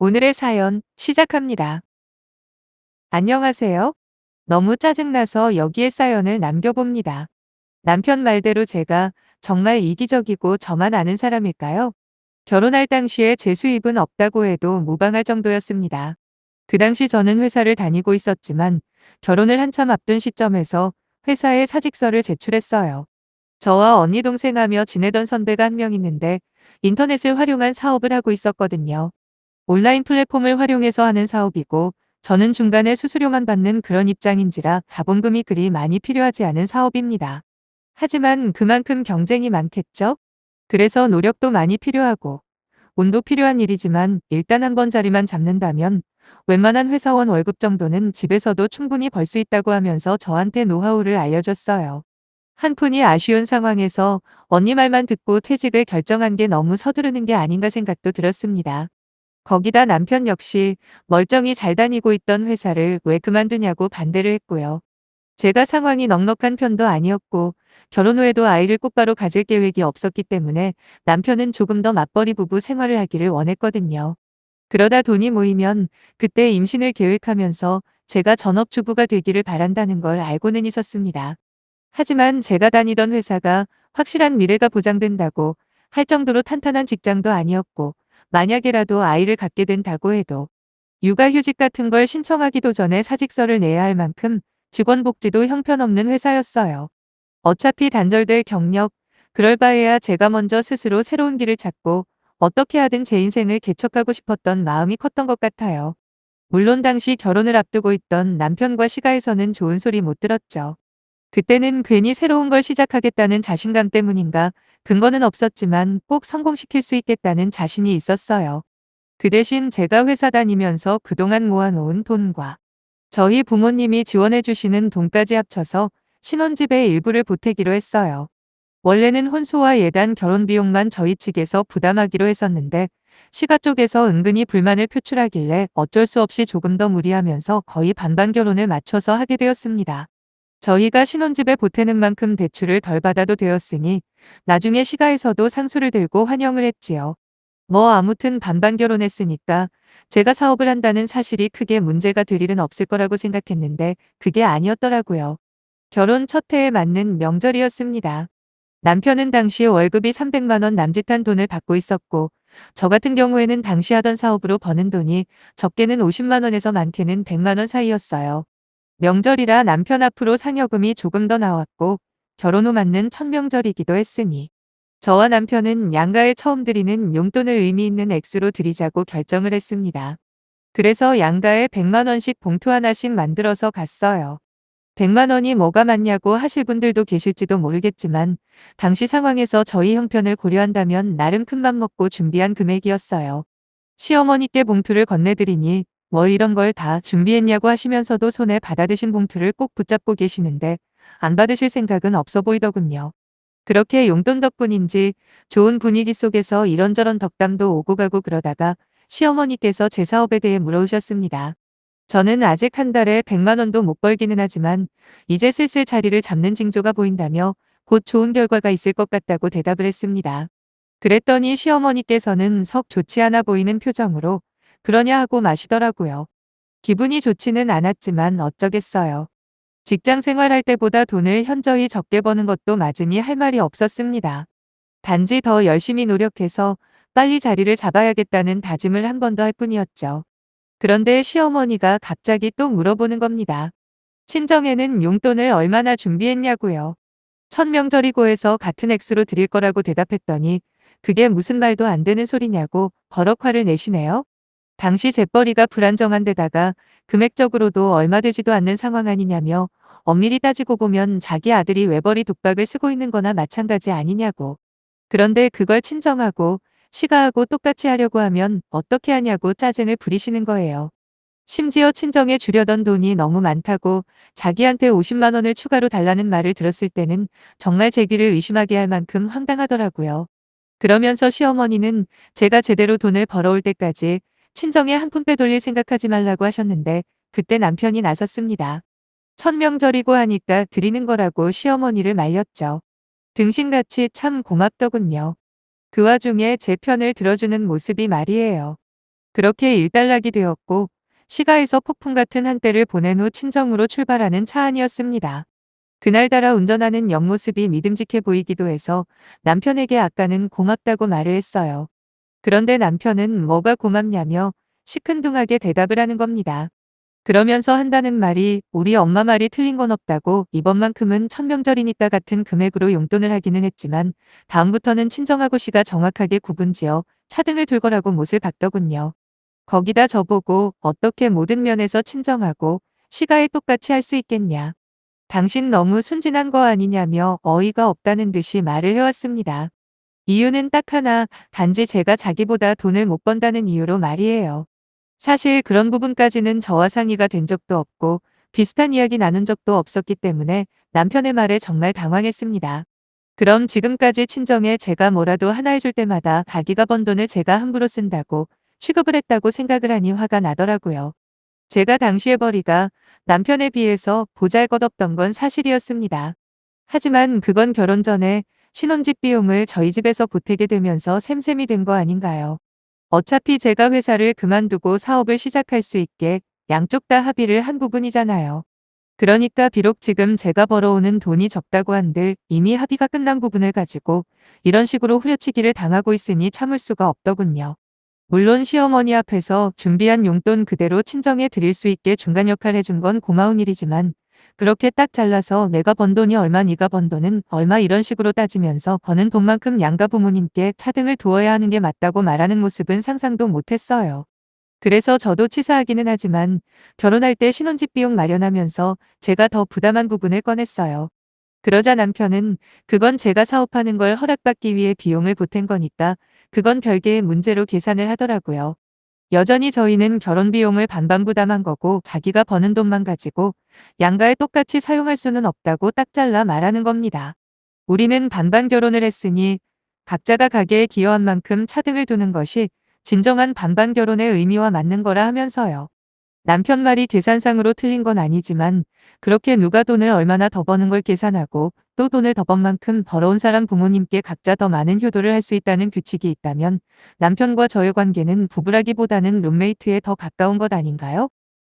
오늘의 사연 시작합니다. 안녕하세요. 너무 짜증나서 여기에 사연을 남겨봅니다. 남편 말대로 제가 정말 이기적이고 저만 아는 사람일까요? 결혼할 당시에 제 수입은 없다고 해도 무방할 정도였습니다. 그 당시 저는 회사를 다니고 있었지만 결혼을 한참 앞둔 시점에서 회사에 사직서를 제출했어요. 저와 언니 동생하며 지내던 선배가 한 명 있는데 인터넷을 활용한 사업을 하고 있었거든요. 온라인 플랫폼을 활용해서 하는 사업이고 저는 중간에 수수료만 받는 그런 입장인지라 자본금이 그리 많이 필요하지 않은 사업입니다. 하지만 그만큼 경쟁이 많겠죠? 그래서 노력도 많이 필요하고 운도 필요한 일이지만 일단 한 번 자리만 잡는다면 웬만한 회사원 월급 정도는 집에서도 충분히 벌 수 있다고 하면서 저한테 노하우를 알려줬어요. 한푼이 아쉬운 상황에서 언니 말만 듣고 퇴직을 결정한 게 너무 서두르는 게 아닌가 생각도 들었습니다. 거기다 남편 역시 멀쩡히 잘 다니고 있던 회사를 왜 그만두냐고 반대를 했고요. 제가 상황이 넉넉한 편도 아니었고 결혼 후에도 아이를 곧바로 가질 계획이 없었기 때문에 남편은 조금 더 맞벌이 부부 생활을 하기를 원했거든요. 그러다 돈이 모이면 그때 임신을 계획하면서 제가 전업주부가 되기를 바란다는 걸 알고는 있었습니다. 하지만 제가 다니던 회사가 확실한 미래가 보장된다고 할 정도로 탄탄한 직장도 아니었고 만약에라도 아이를 갖게 된다고 해도 육아휴직 같은 걸 신청하기도 전에 사직서를 내야 할 만큼 직원 복지도 형편없는 회사였어요. 어차피 단절될 경력, 그럴 바에야 제가 먼저 스스로 새로운 길을 찾고 어떻게 하든 제 인생을 개척하고 싶었던 마음이 컸던 것 같아요. 물론 당시 결혼을 앞두고 있던 남편과 시가에서는 좋은 소리 못 들었죠. 그때는 괜히 새로운 걸 시작하겠다는 자신감 때문인가 근거는 없었지만 꼭 성공시킬 수 있겠다는 자신이 있었어요. 그 대신 제가 회사 다니면서 그동안 모아놓은 돈과 저희 부모님이 지원해 주시는 돈까지 합쳐서 신혼집의 일부를 보태기로 했어요. 원래는 혼수와 예단 결혼 비용만 저희 측에서 부담하기로 했었는데 시가 쪽에서 은근히 불만을 표출하길래 어쩔 수 없이 조금 더 무리하면서 거의 반반 결혼을 맞춰서 하게 되었습니다. 저희가 신혼집에 보태는 만큼 대출을 덜 받아도 되었으니 나중에 시가에서도 상수를 들고 환영을 했지요. 뭐 아무튼 반반 결혼했으니까 제가 사업을 한다는 사실이 크게 문제가 될 일은 없을 거라고 생각했는데 그게 아니었더라고요. 결혼 첫 해에 맞는 명절이었습니다. 남편은 당시 월급이 300만 원 남짓한 돈을 받고 있었고 저 같은 경우에는 당시 하던 사업으로 버는 돈이 적게는 50만 원에서 많게는 100만 원 사이였어요. 명절이라 남편 앞으로 상여금이 조금 더 나왔고 결혼 후 맞는 첫 명절이기도 했으니 저와 남편은 양가에 처음 드리는 용돈을 의미 있는 액수로 드리자고 결정을 했습니다. 그래서 양가에 100만 원씩 봉투 하나씩 만들어서 갔어요. 100만 원이 뭐가 많냐고 하실 분들도 계실지도 모르겠지만 당시 상황에서 저희 형편을 고려한다면 나름 큰맘 먹고 준비한 금액이었어요. 시어머니께 봉투를 건네드리니 뭘 이런 걸 다 준비했냐고 하시면서도 손에 받아드신 봉투를 꼭 붙잡고 계시는데 안 받으실 생각은 없어 보이더군요. 그렇게 용돈 덕분인지 좋은 분위기 속에서 이런저런 덕담도 오고 가고 그러다가 시어머니께서 제 사업에 대해 물어오셨습니다. 저는 아직 한 달에 100만 원도 못 벌기는 하지만 이제 슬슬 자리를 잡는 징조가 보인다며 곧 좋은 결과가 있을 것 같다고 대답을 했습니다. 그랬더니 시어머니께서는 썩 좋지 않아 보이는 표정으로 그러냐 하고 마시더라고요. 기분이 좋지는 않았지만 어쩌겠어요. 직장 생활할 때보다 돈을 현저히 적게 버는 것도 맞으니 할 말이 없었습니다. 단지 더 열심히 노력해서 빨리 자리를 잡아야겠다는 다짐을 한 번 더 할 뿐이었죠. 그런데 시어머니가 갑자기 또 물어보는 겁니다. 친정에는 용돈을 얼마나 준비했냐고요. 첫 명절이고 해서 같은 액수로 드릴 거라고 대답했더니 그게 무슨 말도 안 되는 소리냐고 버럭 화를 내시네요. 당시 재벌이가 불안정한 데다가 금액적으로도 얼마 되지도 않는 상황 아니냐며 엄밀히 따지고 보면 자기 아들이 외벌이 독박을 쓰고 있는 거나 마찬가지 아니냐고. 그런데 그걸 친정하고 시가하고 똑같이 하려고 하면 어떻게 하냐고 짜증을 부리시는 거예요. 심지어 친정에 주려던 돈이 너무 많다고 자기한테 50만 원을 추가로 달라는 말을 들었을 때는 정말 제 귀를 의심하게 할 만큼 황당하더라고요. 그러면서 시어머니는 제가 제대로 돈을 벌어올 때까지 친정에 한 푼 빼돌릴 생각하지 말라고 하셨는데 그때 남편이 나섰습니다. 첫 명절이고 하니까 드리는 거라고 시어머니를 말렸죠. 등신같이 참 고맙더군요. 그 와중에 제 편을 들어주는 모습이 말이에요. 그렇게 일단락이 되었고 시가에서 폭풍 같은 한때를 보낸 후 친정으로 출발하는 차 안이었습니다. 그날따라 운전하는 옆모습이 믿음직해 보이기도 해서 남편에게 아까는 고맙다고 말을 했어요. 그런데 남편은 뭐가 고맙냐며 시큰둥하게 대답을 하는 겁니다. 그러면서 한다는 말이 우리 엄마 말이 틀린 건 없다고 이번만큼은 천명절이니까 같은 금액으로 용돈을 하기는 했지만 다음부터는 친정하고 시가 정확하게 구분지어 차등을 둘 거라고 못을 박더군요. 거기다 저보고 어떻게 모든 면에서 친정하고 시가에 똑같이 할 수 있겠냐. 당신 너무 순진한 거 아니냐며 어이가 없다는 듯이 말을 해왔습니다. 이유는 딱 하나, 단지 제가 자기보다 돈을 못 번다는 이유로 말이에요. 사실 그런 부분까지는 저와 상의가 된 적도 없고 비슷한 이야기 나눈 적도 없었기 때문에 남편의 말에 정말 당황했습니다. 그럼 지금까지 친정에 제가 뭐라도 하나 해줄 때마다 자기가 번 돈을 제가 함부로 쓴다고 취급을 했다고 생각을 하니 화가 나더라고요. 제가 당시의 벌이가 남편에 비해서 보잘것없던 건 사실이었습니다. 하지만 그건 결혼 전에 신혼집 비용을 저희 집에서 보태게 되면서 샘샘이 된 거 아닌가요? 어차피 제가 회사를 그만두고 사업을 시작할 수 있게 양쪽 다 합의를 한 부분이잖아요. 그러니까 비록 지금 제가 벌어오는 돈이 적다고 한들 이미 합의가 끝난 부분을 가지고 이런 식으로 후려치기를 당하고 있으니 참을 수가 없더군요. 물론 시어머니 앞에서 준비한 용돈 그대로 친정에 드릴 수 있게 중간 역할 해준 건 고마운 일이지만 그렇게 딱 잘라서 내가 번 돈이 얼마 네가 번 돈은 얼마 이런 식으로 따지면서 버는 돈만큼 양가 부모님께 차등을 두어야 하는 게 맞다고 말하는 모습은 상상도 못했어요. 그래서 저도 치사하기는 하지만 결혼할 때 신혼집 비용 마련하면서 제가 더 부담한 부분을 꺼냈어요. 그러자 남편은 그건 제가 사업하는 걸 허락받기 위해 비용을 보탠 거니까 그건 별개의 문제로 계산을 하더라고요. 여전히 저희는 결혼 비용을 반반 부담한 거고 자기가 버는 돈만 가지고 양가에 똑같이 사용할 수는 없다고 딱 잘라 말하는 겁니다. 우리는 반반 결혼을 했으니 각자가 가게에 기여한 만큼 차등을 두는 것이 진정한 반반 결혼의 의미와 맞는 거라 하면서요. 남편 말이 계산상으로 틀린 건 아니지만 그렇게 누가 돈을 얼마나 더 버는 걸 계산하고 또 돈을 더 번 만큼 벌어온 사람 부모님께 각자 더 많은 효도를 할 수 있다는 규칙이 있다면 남편과 저의 관계는 부부라기보다는 룸메이트에 더 가까운 것 아닌가요?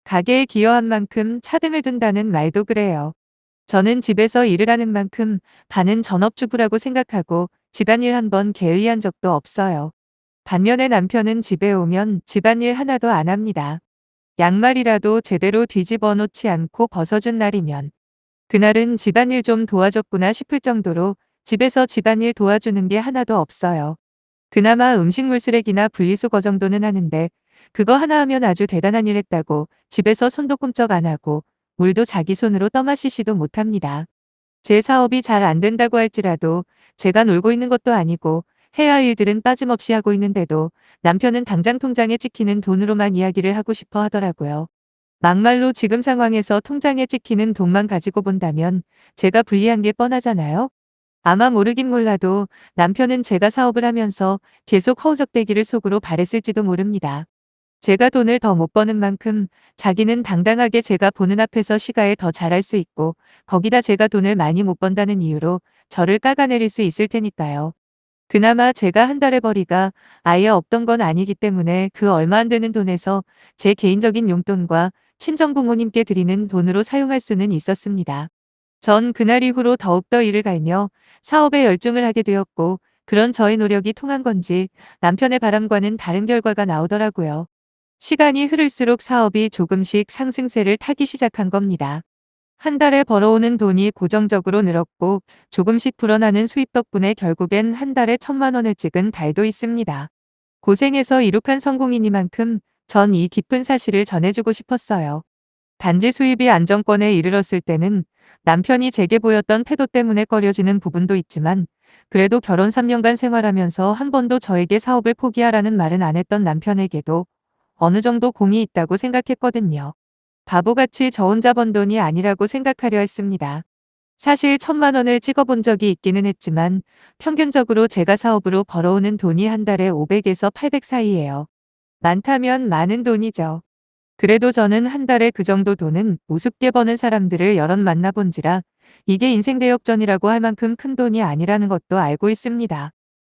가게에 기여한 만큼 차등을 둔다는 말도 그래요. 저는 집에서 일을 하는 만큼 반은 전업주부라고 생각하고 집안일 한 번 게을리한 적도 없어요. 반면에 남편은 집에 오면 집안일 하나도 안 합니다. 양말이라도 제대로 뒤집어 놓지 않고 벗어준 날이면 그날은 집안일 좀 도와줬구나 싶을 정도로 집에서 집안일 도와주는 게 하나도 없어요. 그나마 음식물 쓰레기나 분리수거 정도는 하는데 그거 하나 하면 아주 대단한 일 했다고 집에서 손도 꼼짝 안 하고 물도 자기 손으로 떠마시지도 못합니다. 제 사업이 잘 안 된다고 할지라도 제가 놀고 있는 것도 아니고 해야 할 일들은 빠짐없이 하고 있는데도 남편은 당장 통장에 찍히는 돈으로만 이야기를 하고 싶어 하더라고요. 막말로 지금 상황에서 통장에 찍히는 돈만 가지고 본다면 제가 불리한 게 뻔하잖아요. 아마 모르긴 몰라도 남편은 제가 사업을 하면서 계속 허우적대기를 속으로 바랬을지도 모릅니다. 제가 돈을 더 못 버는 만큼 자기는 당당하게 제가 보는 앞에서 시가에 더 잘할 수 있고 거기다 제가 돈을 많이 못 번다는 이유로 저를 깎아내릴 수 있을 테니까요. 그나마 제가 한 달에 벌이가 아예 없던 건 아니기 때문에 그 얼마 안 되는 돈에서 제 개인적인 용돈과 친정 부모님께 드리는 돈으로 사용할 수는 있었습니다. 전 그날 이후로 더욱더 일을 갈며 사업에 열중을 하게 되었고 그런 저의 노력이 통한 건지 남편의 바람과는 다른 결과가 나오더라고요. 시간이 흐를수록 사업이 조금씩 상승세를 타기 시작한 겁니다. 한 달에 벌어오는 돈이 고정적으로 늘었고 조금씩 불어나는 수입 덕분에 결국엔 한 달에 1,000만 원을 찍은 달도 있습니다. 고생해서 이룩한 성공이니만큼 전 이 기쁜 사실을 전해주고 싶었어요. 단지 수입이 안정권에 이르렀을 때는 남편이 제게 보였던 태도 때문에 꺼려지는 부분도 있지만 그래도 결혼 3년간 생활하면서 한 번도 저에게 사업을 포기하라는 말은 안 했던 남편에게도 어느 정도 공이 있다고 생각했거든요. 바보같이 저 혼자 번 돈이 아니라고 생각하려 했습니다. 사실 1,000만 원을 찍어본 적이 있기는 했지만 평균적으로 제가 사업으로 벌어오는 돈이 한 달에 500에서 800 사이예요. 많다면 많은 돈이죠. 그래도 저는 한 달에 그 정도 돈은 우습게 버는 사람들을 여럿 만나본지라 이게 인생 대역전이라고 할 만큼 큰 돈이 아니라는 것도 알고 있습니다.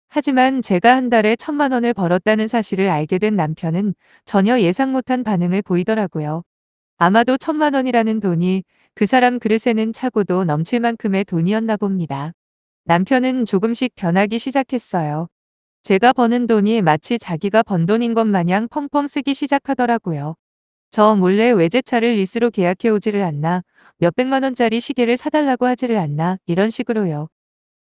하지만 제가 한 달에 1,000만 원을 벌었다는 사실을 알게 된 남편은 전혀 예상 못한 반응을 보이더라고요. 아마도 1,000만 원이라는 돈이 그 사람 그릇에는 차고도 넘칠 만큼의 돈이었나 봅니다. 남편은 조금씩 변하기 시작했어요. 제가 버는 돈이 마치 자기가 번 돈인 것 마냥 펑펑 쓰기 시작하더라고요. 저 몰래 외제차를 리스로 계약해 오지를 않나, 몇백만 원짜리 시계를 사달라고 하지를 않나, 이런 식으로요.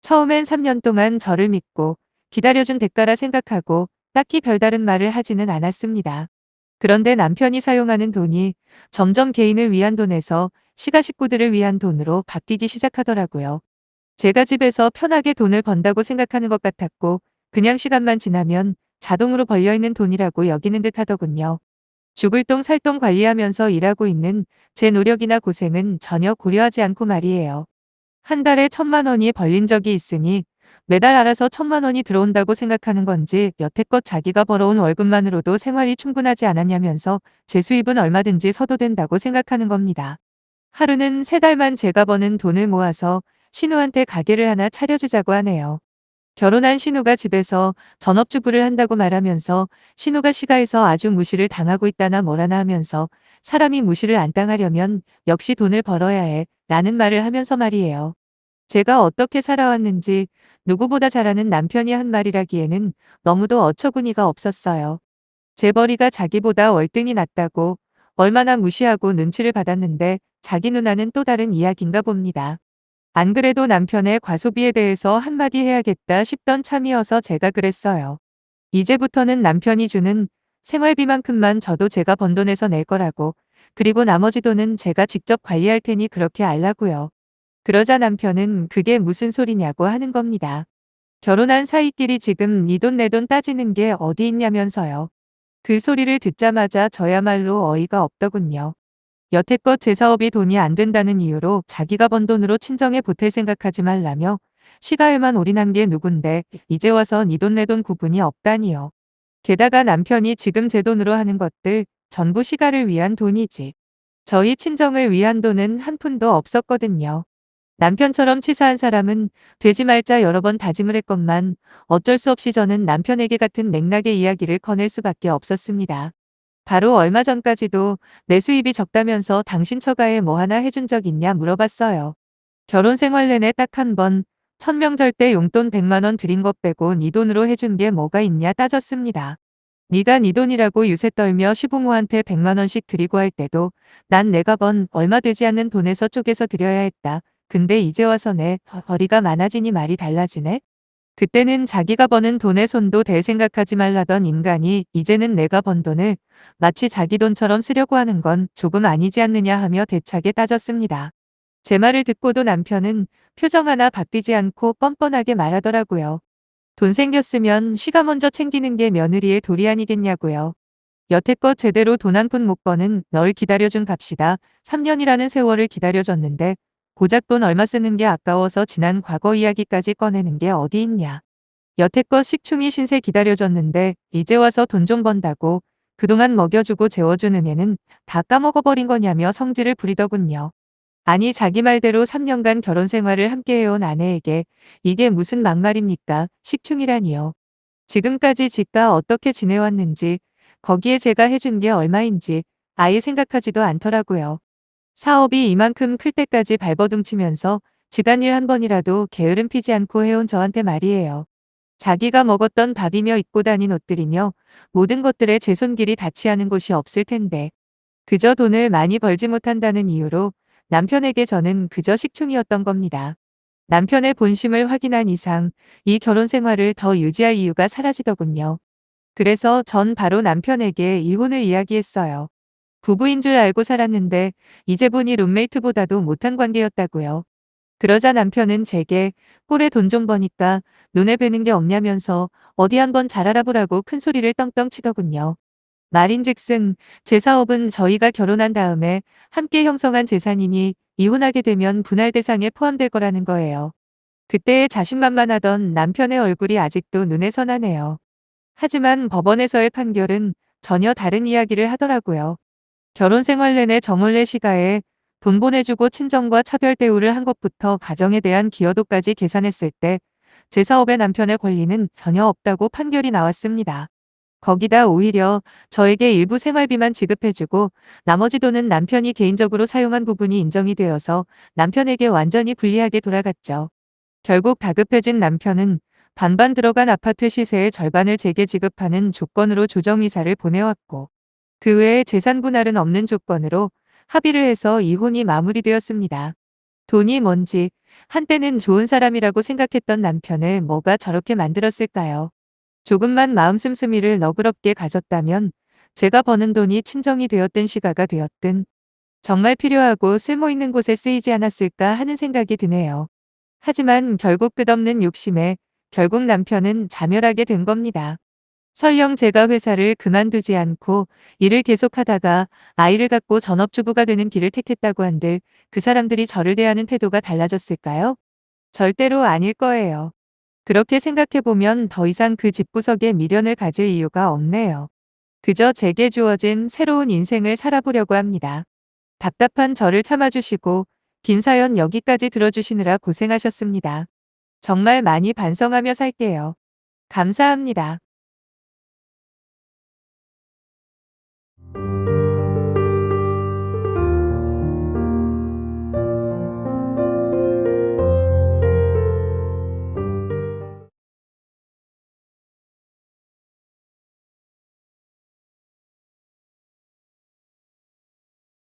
처음엔 3년 동안 저를 믿고 기다려준 대가라 생각하고 딱히 별다른 말을 하지는 않았습니다. 그런데 남편이 사용하는 돈이 점점 개인을 위한 돈에서 시가 식구들을 위한 돈으로 바뀌기 시작하더라고요. 제가 집에서 편하게 돈을 번다고 생각하는 것 같았고, 그냥 시간만 지나면 자동으로 벌려있는 돈이라고 여기는 듯 하더군요. 죽을 똥 살 똥 관리하면서 일하고 있는 제 노력이나 고생은 전혀 고려하지 않고 말이에요. 한 달에 1,000만 원이 벌린 적이 있으니 매달 알아서 1,000만 원이 들어온다고 생각하는 건지, 여태껏 자기가 벌어온 월급만으로도 생활이 충분하지 않았냐면서 제 수입은 얼마든지 서도 된다고 생각하는 겁니다. 하루는 3달만 제가 버는 돈을 모아서 신우한테 가게를 하나 차려주자고 하네요. 결혼한 신우가 집에서 전업주부를 한다고 말하면서 신우가 시가에서 아주 무시를 당하고 있다나 뭐라나 하면서, 사람이 무시를 안 당하려면 역시 돈을 벌어야 해 라는 말을 하면서 말이에요. 제가 어떻게 살아왔는지 누구보다 잘 아는 남편이 한 말이라기에는 너무도 어처구니가 없었어요. 재벌이가 자기보다 월등히 낫다고 얼마나 무시하고 눈치를 받았는데 자기 누나는 또 다른 이야기인가 봅니다. 안 그래도 남편의 과소비에 대해서 한마디 해야겠다 싶던 참이어서 제가 그랬어요. 이제부터는 남편이 주는 생활비만큼만 저도 제가 번 돈에서 낼 거라고, 그리고 나머지 돈은 제가 직접 관리할 테니 그렇게 알라고요. 그러자 남편은 그게 무슨 소리냐고 하는 겁니다. 결혼한 사이끼리 지금 네 돈 내 돈 따지는 게 어디 있냐면서요. 그 소리를 듣자마자 저야말로 어이가 없더군요. 여태껏 제 사업이 돈이 안 된다는 이유로 자기가 번 돈으로 친정에 보탤 생각하지 말라며 시가에만 올인한 게 누군데 이제 와서 네 돈 내 돈 구분이 없다니요. 게다가 남편이 지금 제 돈으로 하는 것들 전부 시가를 위한 돈이지, 저희 친정을 위한 돈은 한 푼도 없었거든요. 남편처럼 치사한 사람은 되지 말자 여러 번 다짐을 했건만 어쩔 수 없이 저는 남편에게 같은 맥락의 이야기를 꺼낼 수밖에 없었습니다. 바로 얼마 전까지도 내 수입이 적다면서 당신 처가에 뭐 하나 해준 적 있냐 물어봤어요. 결혼 생활 내내 딱 한 번, 천명절 때 용돈 100만 원 드린 것 빼고 네 돈으로 해준 게 뭐가 있냐 따졌습니다. 네가 네 돈이라고 유세 떨며 시부모한테 100만 원씩 드리고 할 때도 난 내가 번 얼마 되지 않는 돈에서 쪼개서 드려야 했다. 근데 이제 와서 내 벌이가 많아지니 말이 달라지네? 그때는 자기가 버는 돈에 손도 댈 생각하지 말라던 인간이 이제는 내가 번 돈을 마치 자기 돈처럼 쓰려고 하는 건 조금 아니지 않느냐 하며 대차게 따졌습니다. 제 말을 듣고도 남편은 표정 하나 바뀌지 않고 뻔뻔하게 말하더라고요. 돈 생겼으면 시가 먼저 챙기는 게 며느리의 도리 아니겠냐고요. 여태껏 제대로 돈 한 푼 못 버는 널 기다려준 값이다. 3년이라는 세월을 기다려줬는데 고작 돈 얼마 쓰는 게 아까워서 지난 과거 이야기까지 꺼내는 게 어디 있냐. 여태껏 식충이 신세 기다려줬는데 이제 와서 돈 좀 번다고 그동안 먹여주고 재워준 은혜는 다 까먹어버린 거냐며 성질을 부리더군요. 아니 자기 말대로 3년간 결혼 생활을 함께 해온 아내에게 이게 무슨 막말입니까? 식충이라니요. 지금까지 지가 어떻게 지내왔는지, 거기에 제가 해준 게 얼마인지 아예 생각하지도 않더라고요. 사업이 이만큼 클 때까지 발버둥치면서 집안일 한 번이라도 게으름 피지 않고 해온 저한테 말이에요. 자기가 먹었던 밥이며 입고 다닌 옷들이며 모든 것들에 제 손길이 닿지 않은 곳이 없을 텐데 그저 돈을 많이 벌지 못한다는 이유로 남편에게 저는 그저 식충이었던 겁니다. 남편의 본심을 확인한 이상 이 결혼 생활을 더 유지할 이유가 사라지더군요. 그래서 전 바로 남편에게 이혼을 이야기했어요. 부부인 줄 알고 살았는데 이제 보니 룸메이트보다도 못한 관계였다고요. 그러자 남편은 제게 꼴에 돈 좀 버니까 눈에 뵈는 게 없냐면서 어디 한번 잘 알아보라고 큰 소리를 떵떵 치더군요. 말인즉슨 제 사업은 저희가 결혼한 다음에 함께 형성한 재산이니 이혼하게 되면 분할 대상에 포함될 거라는 거예요. 그때의 자신만만하던 남편의 얼굴이 아직도 눈에 선하네요. 하지만 법원에서의 판결은 전혀 다른 이야기를 하더라고요. 결혼 생활 내내 저 몰래 시가에 돈 보내주고 친정과 차별 대우를 한 것부터 가정에 대한 기여도까지 계산했을 때 제 사업에 남편의 권리는 전혀 없다고 판결이 나왔습니다. 거기다 오히려 저에게 일부 생활비만 지급해주고 나머지 돈은 남편이 개인적으로 사용한 부분이 인정이 되어서 남편에게 완전히 불리하게 돌아갔죠. 결국 다급해진 남편은 반반 들어간 아파트 시세의 절반을 제게 지급하는 조건으로 조정이사를 보내왔고 그 외에 재산 분할은 없는 조건으로 합의를 해서 이혼이 마무리되었습니다. 돈이 뭔지 한때는 좋은 사람이라고 생각했던 남편을 뭐가 저렇게 만들었을까요? 조금만 마음 씀씀이를 너그럽게 가졌다면 제가 버는 돈이 친정이 되었든 시가가 되었든 정말 필요하고 쓸모 있는 곳에 쓰이지 않았을까 하는 생각이 드네요. 하지만 결국 끝없는 욕심에 결국 남편은 자멸하게 된 겁니다. 설령 제가 회사를 그만두지 않고 일을 계속하다가 아이를 갖고 전업주부가 되는 길을 택했다고 한들 그 사람들이 저를 대하는 태도가 달라졌을까요? 절대로 아닐 거예요. 그렇게 생각해보면 더 이상 그 집구석에 미련을 가질 이유가 없네요. 그저 제게 주어진 새로운 인생을 살아보려고 합니다. 답답한 저를 참아주시고 긴 사연 여기까지 들어주시느라 고생하셨습니다. 정말 많이 반성하며 살게요. 감사합니다.